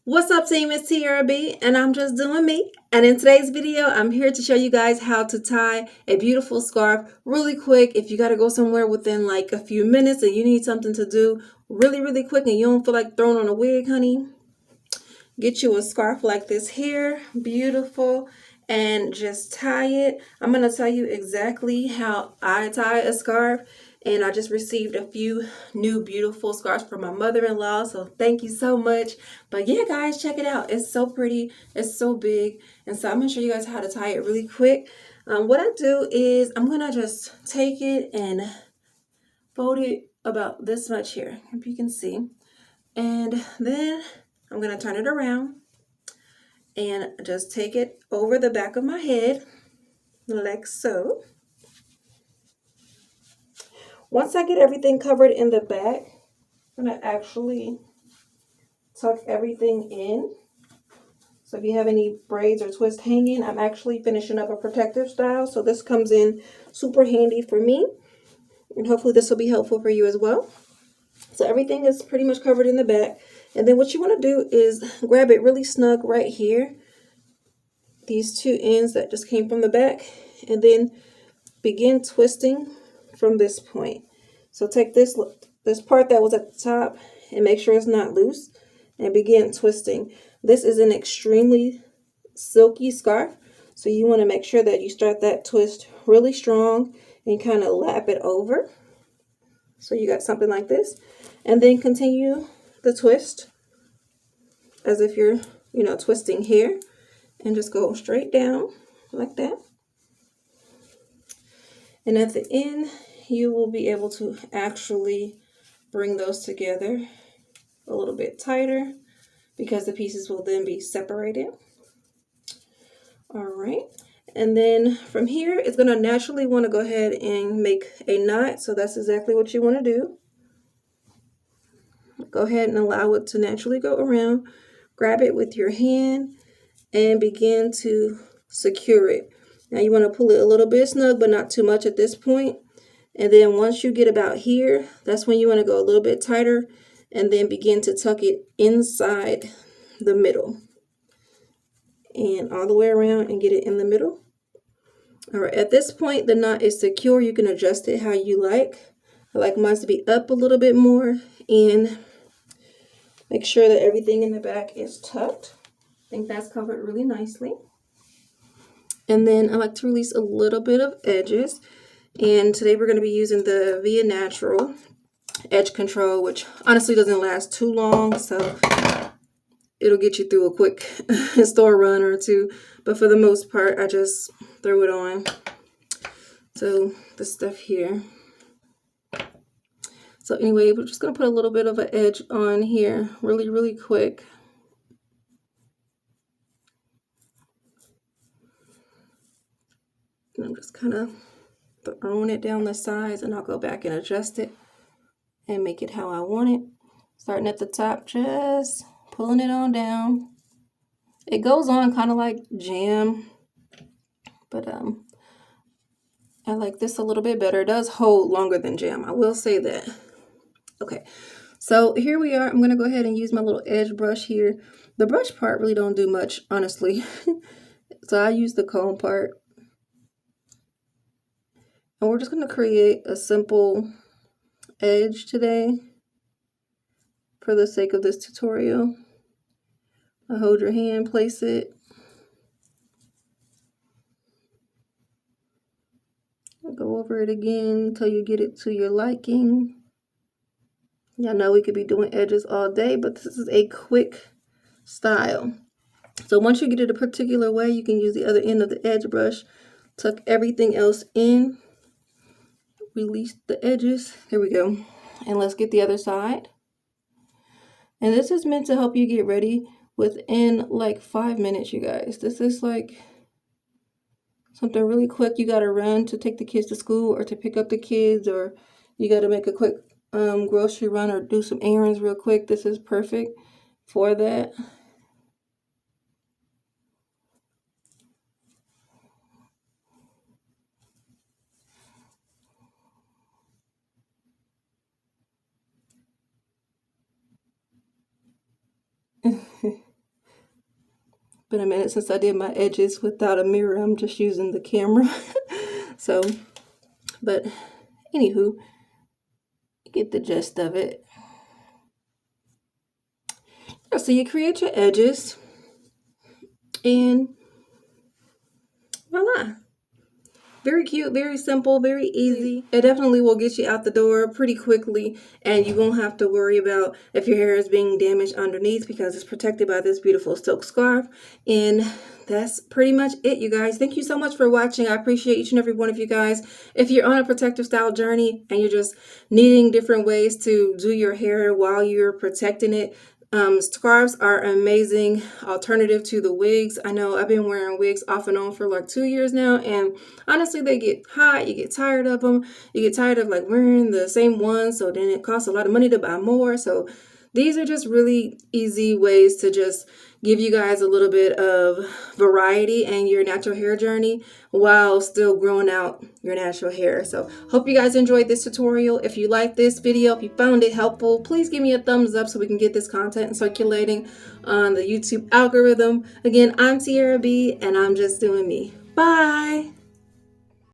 What's up, team? It's Tiara B, and I'm just doing me. And in today's video, I'm here to show you guys how to tie a beautiful scarf really quick. If you got to go somewhere within like a few minutes and you need something to do really quick and you don't feel like throwing on a wig, honey, get you a scarf like this here, beautiful, and just tie it. I'm going to tell you exactly how I tie a scarf. And I just received a few new beautiful scarves from my mother-in-law, so thank you so much. But yeah, guys, check it out. It's so pretty. It's so big. And so I'm going to show you guys how to tie it really quick. What I do is I'm going to just take it and fold it about this much here, if you can see. And then I'm going to turn it around and just take it over the back of my head, like so. Once I get everything covered in the back, I'm going to actually tuck everything in. So if you have any braids or twists hanging, I'm actually finishing up a protective style. So this comes in super handy for me. And hopefully this will be helpful for you as well. So everything is pretty much covered in the back. And then what you want to do is grab it really snug right here. These two ends that just came from the back. And begin twisting from this point. So take this part that was at the top and make sure it's not loose and begin twisting. This is an extremely silky scarf, so you want to make sure that you start that twist really strong and kind of lap it over. So you got something like this, and then continue the twist as if you're, twisting here, and just go straight down like that. And at the end, you will be able to actually bring those together a little bit tighter because the pieces will then be separated. All right. And then from here, it's going to naturally want to go ahead and make a knot. So that's exactly what you want to do. Go ahead and allow it to naturally go around. Grab it with your hand and begin to secure it. Now you want to pull it a little bit snug, but not too much at this point. And then once you get about here, that's when you want to go a little bit tighter and then begin to tuck it inside the middle and all the way around and get it in the middle. All right, at this point, the knot is secure. You can adjust it how you like. I like mine to be up a little bit more and make sure that everything in the back is tucked. I think that's covered really nicely. And then I like to release a little bit of edges. And today we're going to be using the Via Natural edge control, which honestly doesn't last too long. So it'll get you through a quick store run or two. But for the most part, I just throw it on. So this stuff here. So anyway, we're just going to put a little bit of an edge on here really quick. And I'm just kind of throwing it down the sides, and I'll go back and adjust it and make it how I want it. Starting at the top, just pulling it on down. It goes on kind of like jam, but I like this a little bit better. It does hold longer than jam, I will say that. Okay, so here we are. I'm going to go ahead and use my little edge brush here. The brush part really don't do much, honestly. So I use the comb part. And we're just going to create a simple edge today for the sake of this tutorial. Hold your hand, place it. Go over it again until you get it to your liking. Y'all know we could be doing edges all day, but this is a quick style. So once you get it a particular way, you can use the other end of the edge brush, tuck everything else in. Release the edges. There we go. And let's get the other side. And this is meant to help you get ready within like 5 minutes, you guys. This is like something really quick. You got to run to take the kids to school or to pick up the kids, or you got to make a quick grocery run or do some errands real quick. This is perfect for that. Been a minute since I did my edges without a mirror. I'm just using the camera. So, but anywho, you get the gist of it. So you create your edges and voila. Very cute, very simple, very easy. It definitely will get you out the door pretty quickly, and you won't have to worry about if your hair is being damaged underneath because it's protected by this beautiful silk scarf. And that's pretty much it, you guys. Thank you so much for watching. I appreciate each and every one of you guys. If you're on a protective style journey and you're just needing different ways to do your hair while you're protecting it, scarves are an amazing alternative to the wigs. I know I've been wearing wigs off and on for like 2 years now, and honestly they get hot, you get tired of them, you get tired of like wearing the same one, so then it costs a lot of money to buy more. So these are just really easy ways to just give you guys a little bit of variety in your natural hair journey while still growing out your natural hair. So hope you guys enjoyed this tutorial. If you like this video, if you found it helpful, please give me a thumbs up so we can get this content circulating on the YouTube algorithm. Again, I'm Tiara B, and I'm just doing me. Bye.